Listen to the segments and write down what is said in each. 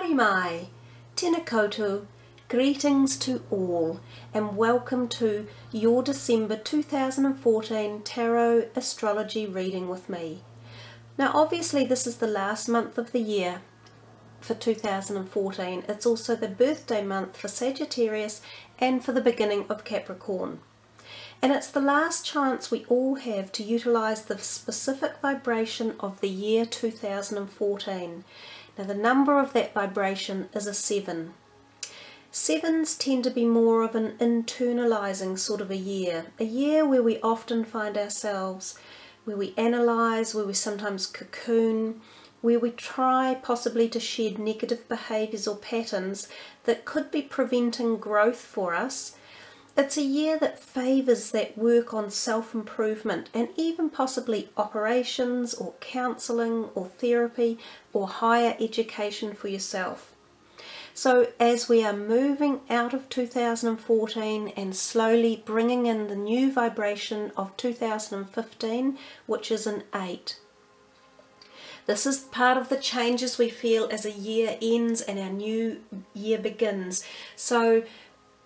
Haere mai, tēnā koutou, greetings to all and welcome to your December 2014 Tarot Astrology reading with me. Now obviously this is the last month of the year for 2014. It's also the birthday month for Sagittarius and for the beginning of Capricorn. And it's the last chance we all have to utilise the specific vibration of the year 2014. Now the number of that vibration is a 7. Sevens tend to be more of an internalising sort of a year where we often find ourselves, where we analyse, where we sometimes cocoon, where we try possibly to shed negative behaviours or patterns that could be preventing growth for us. It's a year that favours that work on self-improvement and even possibly operations or counselling or therapy or higher education for yourself. So as we are moving out of 2014 and slowly bringing in the new vibration of 2015, which is an 8. This is part of the changes we feel as a year ends and our new year begins. So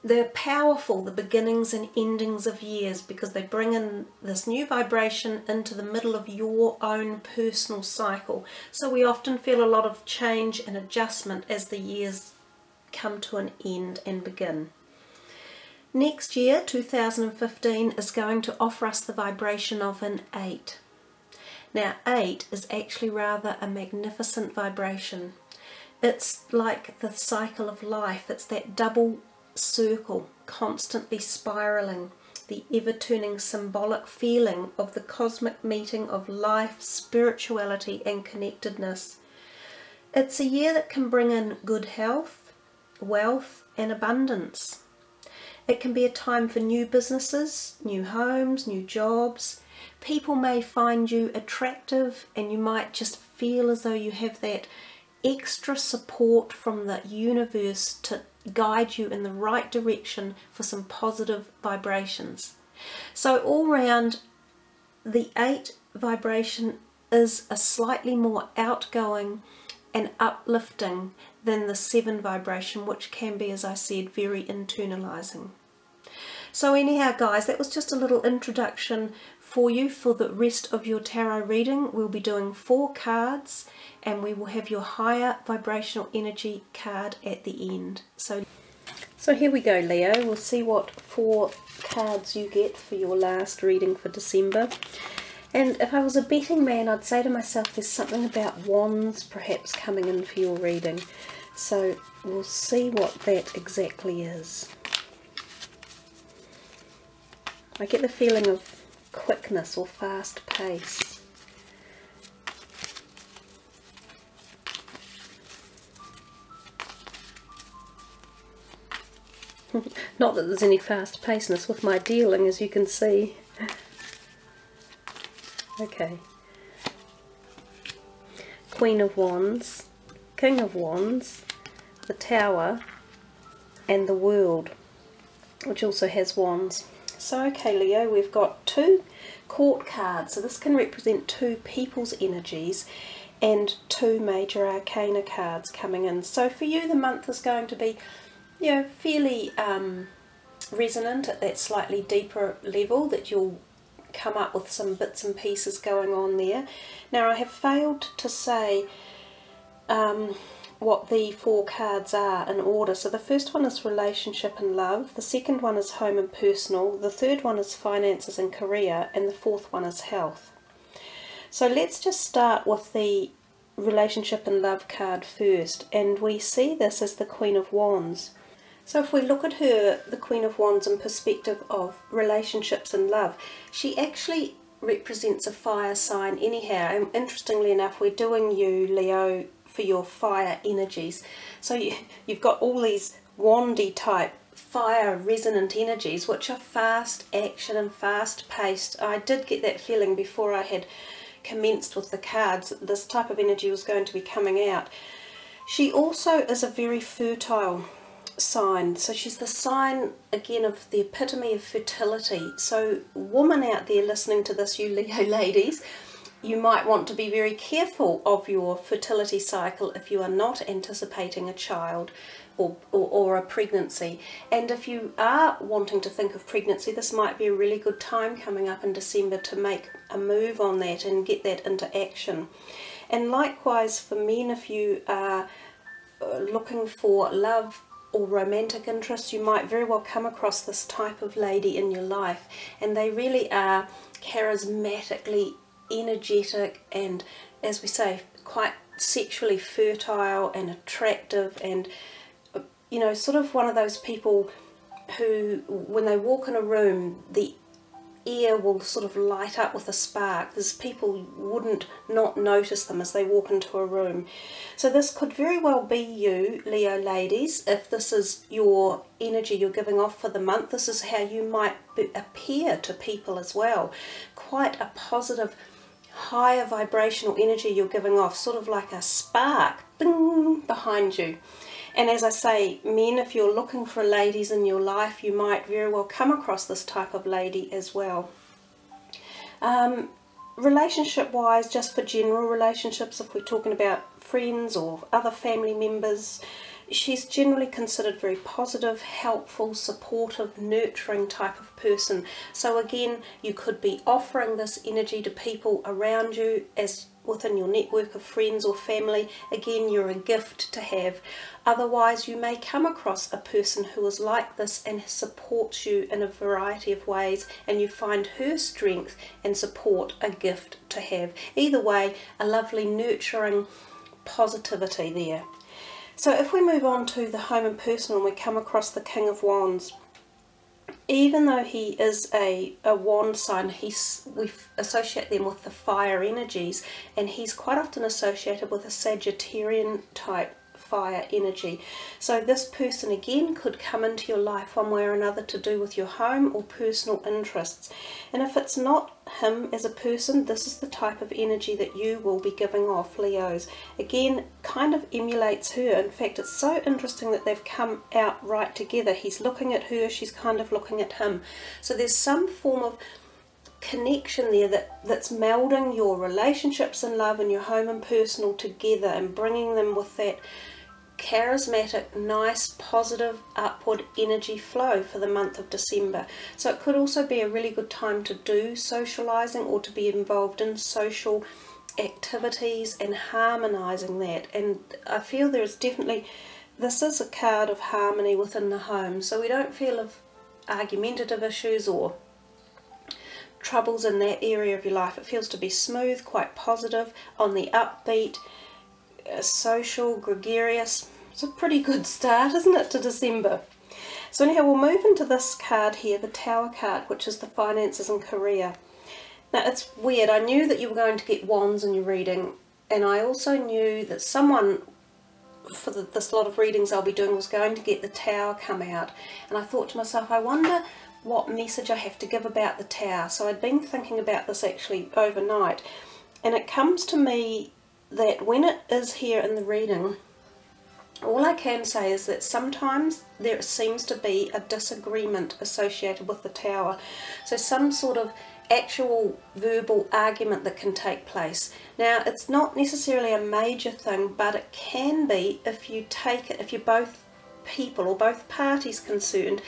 they're powerful, the beginnings and endings of years, because they bring in this new vibration into the middle of your own personal cycle. So we often feel a lot of change and adjustment as the years come to an end and begin. Next year, 2015, is going to offer us the vibration of an 8. Now 8 is actually rather a magnificent vibration. It's like the cycle of life. It's that double circle, constantly spiraling, the ever-turning symbolic feeling of the cosmic meeting of life, spirituality and connectedness. It's a year that can bring in good health, wealth and abundance. It can be a time for new businesses, new homes, new jobs. People may find you attractive and you might just feel as though you have that extra support from the universe to guide you in the right direction for some positive vibrations. So all round, the 8 vibration is a slightly more outgoing and uplifting than the 7 vibration, which can be, as I said, very internalizing. So anyhow guys, that was just a little introduction for you for the rest of your tarot reading. We'll be doing 4 cards and we will have your higher vibrational energy card at the end. So here we go, Leo. We'll see what 4 cards you get for your last reading for December. And if I was a betting man, I'd say to myself there's something about wands perhaps coming in for your reading. So we'll see what that exactly is. I get the feeling of quickness or fast pace. Not that there's any fast pacedness with my dealing, as you can see. Okay. Queen of Wands, King of Wands, the Tower, and the World, which also has wands. So okay Leo, we've got 2 court cards. So this can represent 2 people's energies and 2 major arcana cards coming in. So for you the month is going to be, you know, fairly resonant at that slightly deeper level, that you'll come up with some bits and pieces going on there. Now I have failed to say what the 4 cards are in order. So the first one is relationship and love, the second one is home and personal, the third one is finances and career, and the fourth one is health. So let's just start with the relationship and love card first, and we see this as the Queen of Wands. So if we look at her, the Queen of Wands, in perspective of relationships and love, she actually represents a fire sign anyhow. And interestingly enough, we're doing you, Leo, for your fire energies. So you've got all these wandy type fire resonant energies, which are fast action and fast paced. I did get that feeling before I had commenced with the cards that this type of energy was going to be coming out. She also is a very fertile sign, so she's the sign again of the epitome of fertility. So woman out there listening to this, you Leo ladies, You might want to be very careful of your fertility cycle if you are not anticipating a child or a pregnancy. And if you are wanting to think of pregnancy, this might be a really good time coming up in December to make a move on that and get that into action. And likewise for men, if you are looking for love or romantic interest, you might very well come across this type of lady in your life, and they really are charismatically energetic and, as we say, quite sexually fertile and attractive, and you know, sort of one of those people who, when they walk in a room, the air will sort of light up with a spark. There's people wouldn't not notice them as they walk into a room. So this could very well be you, Leo ladies. If this is your energy you're giving off for the month, this is how you might appear to people as well. Quite a positive, higher vibrational energy you're giving off, sort of like a spark, bing, behind you. And as I say, men, if you're looking for ladies in your life, you might very well come across this type of lady as well. Relationship wise, just for general relationships, if we're talking about friends or other family members, she's generally considered very positive, helpful, supportive, nurturing type of person. So again, you could be offering this energy to people around you as within your network of friends or family. Again, you're a gift to have. Otherwise, you may come across a person who is like this and supports you in a variety of ways, and you find her strength and support a gift to have. Either way, a lovely nurturing positivity there. So if we move on to the home and personal, and we come across the King of Wands, even though he is a wand sign, we associate them with the fire energies, and he's quite often associated with a Sagittarian type fire energy. So this person again could come into your life one way or another to do with your home or personal interests. And if it's not him as a person, this is the type of energy that you will be giving off, Leos. Again, kind of emulates her. In fact, it's so interesting that they've come out right together. He's looking at her, she's kind of looking at him. So there's some form of connection there that's melding your relationships in love and your home and personal together and bringing them with that charismatic, nice, positive, upward energy flow for the month of December. So it could also be a really good time to do socializing or to be involved in social activities and harmonizing that. And I feel there's definitely, this is a card of harmony within the home, so we don't feel of argumentative issues or troubles in that area of your life. It feels to be smooth, quite positive, on the upbeat, social, gregarious. It's a pretty good start, isn't it, to December? So anyhow, we'll move into this card here, the Tower card, which is the finances and career. Now it's weird, I knew that you were going to get wands in your reading, and I also knew that someone for this lot of readings I'll be doing was going to get the Tower come out, and I thought to myself, I wonder what message I have to give about the Tower. So I'd been thinking about this actually overnight, and it comes to me that when it is here in the reading, all I can say is that sometimes there seems to be a disagreement associated with the Tower. So some sort of actual verbal argument that can take place. Now it's not necessarily a major thing, but it can be if you take it, if you're both people or both parties concerned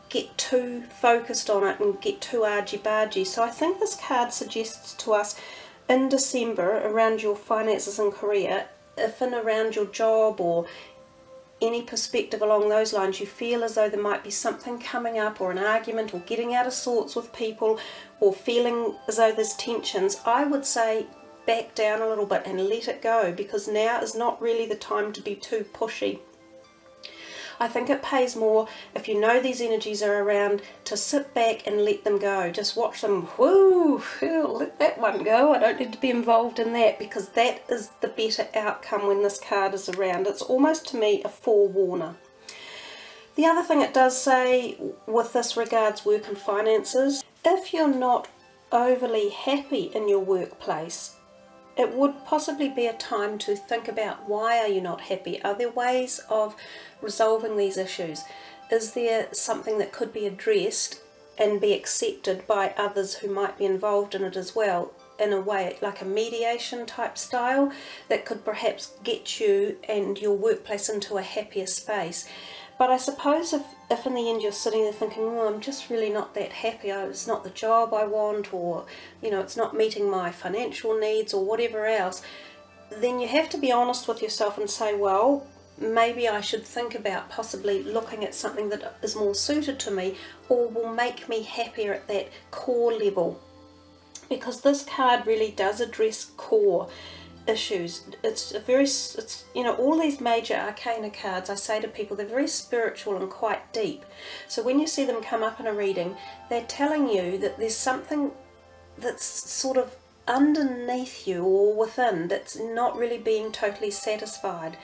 get too focused on it and get too argy-bargy. So I think this card suggests to us in December, around your finances and career, if and around your job or any perspective along those lines, you feel as though there might be something coming up, or an argument, or getting out of sorts with people, or feeling as though there's tensions, I would say back down a little bit and let it go, because now is not really the time to be too pushy. I think it pays more, if you know these energies are around, to sit back and let them go. Just watch them, whoo, let that one go. I don't need to be involved in that, because that is the better outcome when this card is around. It's almost, to me, a forewarner. The other thing it does say with this regards work and finances, if you're not overly happy in your workplace, it would possibly be a time to think about, why are you not happy? Are there ways of resolving these issues? Is there something that could be addressed and be accepted by others who might be involved in it as well? in a way like a mediation type style that could perhaps get you and your workplace into a happier space. But I suppose if in the end you're sitting there thinking, oh, I'm just really not that happy, it's not the job I want, or it's not meeting my financial needs or whatever else, then you have to be honest with yourself and say, well, maybe I should think about possibly looking at something that is more suited to me or will make me happier at that core level. Because this card really does address core issues. It's all these major arcana cards, I say to people, they're very spiritual and quite deep. So when you see them come up in a reading, they're telling you that there's something that's sort of underneath you or within that's not really being totally satisfied.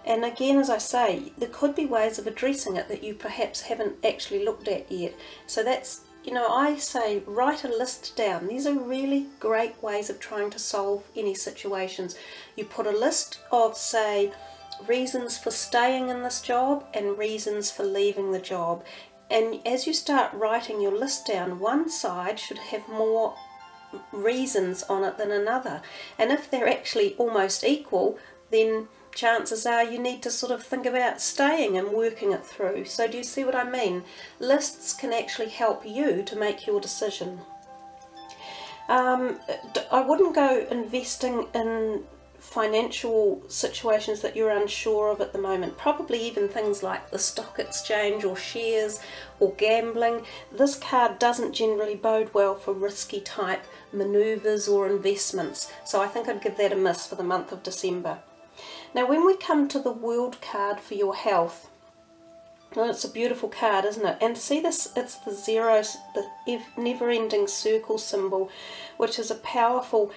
And again, as I say, there could be ways of addressing it that you perhaps haven't actually looked at yet. So that's, I say write a list down. These are really great ways of trying to solve any situations. You put a list of, say, reasons for staying in this job and reasons for leaving the job. And as you start writing your list down, one side should have more reasons on it than another. And if they're actually almost equal, then chances are you need to sort of think about staying and working it through. So do you see what I mean? Lists can actually help you to make your decision. I wouldn't go investing in financial situations that you're unsure of at the moment. Probably even things like the stock exchange or shares or gambling. This card doesn't generally bode well for risky type maneuvers or investments. So I think I'd give that a miss for the month of December. Now when we come to the World card for your health, well, it's a beautiful card, isn't it? And see this, it's the zeros, the never-ending circle symbol, which is a powerful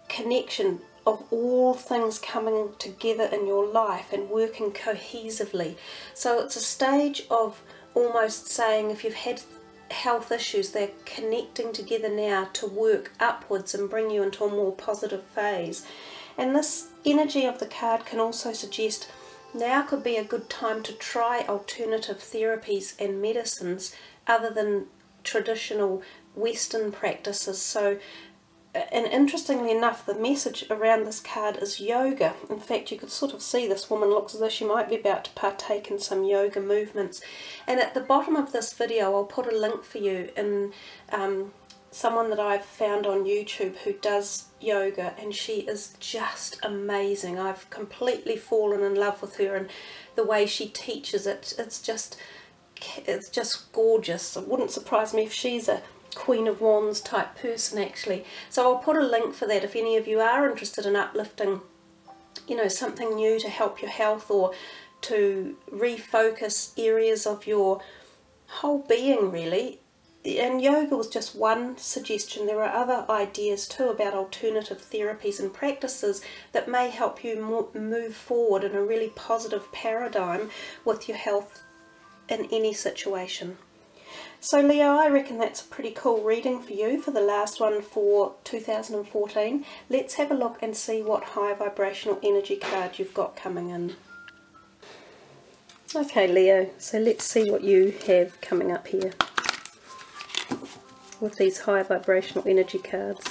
connection of all things coming together in your life and working cohesively. So it's a stage of almost saying, if you've had health issues, they're connecting together now to work upwards and bring you into a more positive phase. And this energy of the card can also suggest now could be a good time to try alternative therapies and medicines other than traditional Western practices. So, and interestingly enough, the message around this card is yoga. In fact, you could sort of see this woman looks as though she might be about to partake in some yoga movements. And at the bottom of this video, I'll put a link for you in someone that I've found on YouTube who does yoga, and she is just amazing. I've completely fallen in love with her and the way she teaches it. It's just gorgeous. It wouldn't surprise me if she's a Queen of Wands type person actually. So I'll put a link for that if any of you are interested in uplifting, something new to help your health or to refocus areas of your whole being really. And yoga was just one suggestion. There are other ideas too about alternative therapies and practices that may help you move forward in a really positive paradigm with your health in any situation. So Leo, I reckon that's a pretty cool reading for you for the last one for 2014. Let's have a look and see what high vibrational energy card you've got coming in. Okay Leo, so let's see what you have coming up here with these high vibrational energy cards.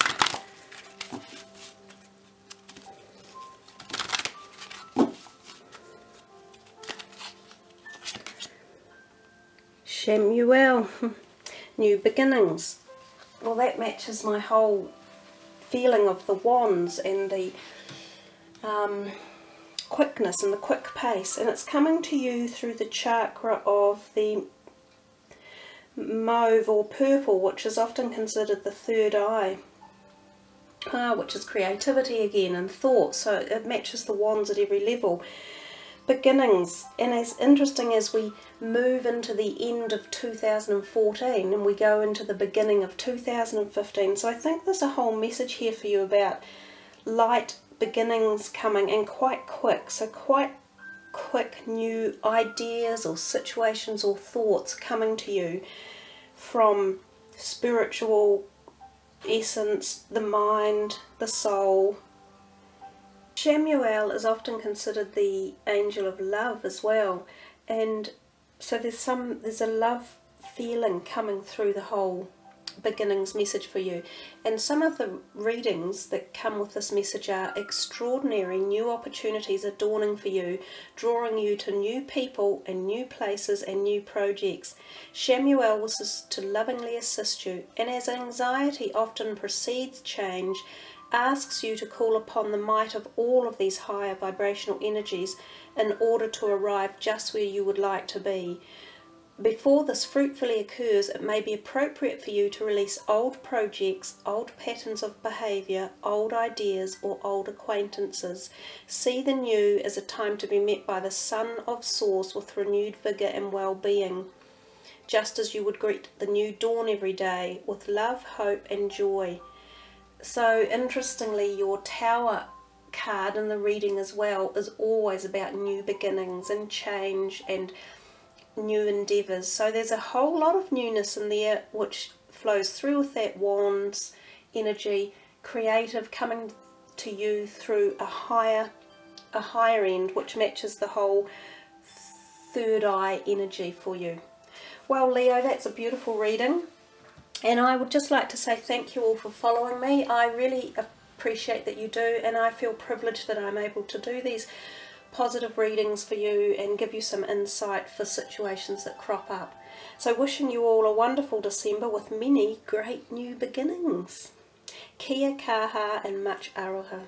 Shemuel, new beginnings. Well, that matches my whole feeling of the wands and the quickness and the quick pace, and it's coming to you through the chakra of the mauve or purple, which is often considered the third eye, which is creativity again and thought. So it matches the wands at every level. Beginnings, and as interesting as we move into the end of 2014 and we go into the beginning of 2015, so I think there's a whole message here for you about light beginnings coming, and quite quick. So quite quick new ideas or situations or thoughts coming to you from spiritual essence, the mind, the soul. Shemuel is often considered the angel of love as well, and so there's a love feeling coming through the whole beginnings message for you. And some of the readings that come with this message are extraordinary new opportunities are dawning for you, drawing you to new people and new places and new projects. Shamuel wishes to lovingly assist you, and as anxiety often precedes change, asks you to call upon the might of all of these higher vibrational energies in order to arrive just where you would like to be. Before this fruitfully occurs, it may be appropriate for you to release old projects, old patterns of behaviour, old ideas or old acquaintances. See the new as a time to be met by the Son of Source with renewed vigour and well-being, just as you would greet the new dawn every day with love, hope and joy. So interestingly, your Tower card in the reading as well is always about new beginnings and change and new endeavours. So there's a whole lot of newness in there which flows through with that Wands energy, creative coming to you through a higher end, which matches the whole third eye energy for you. Well, Leo, that's a beautiful reading. And I would just like to say thank you all for following me. I really appreciate that you do, and I feel privileged that I'm able to do these positive readings for you and give you some insight for situations that crop up. So wishing you all a wonderful December with many great new beginnings. Kia kaha and much aroha.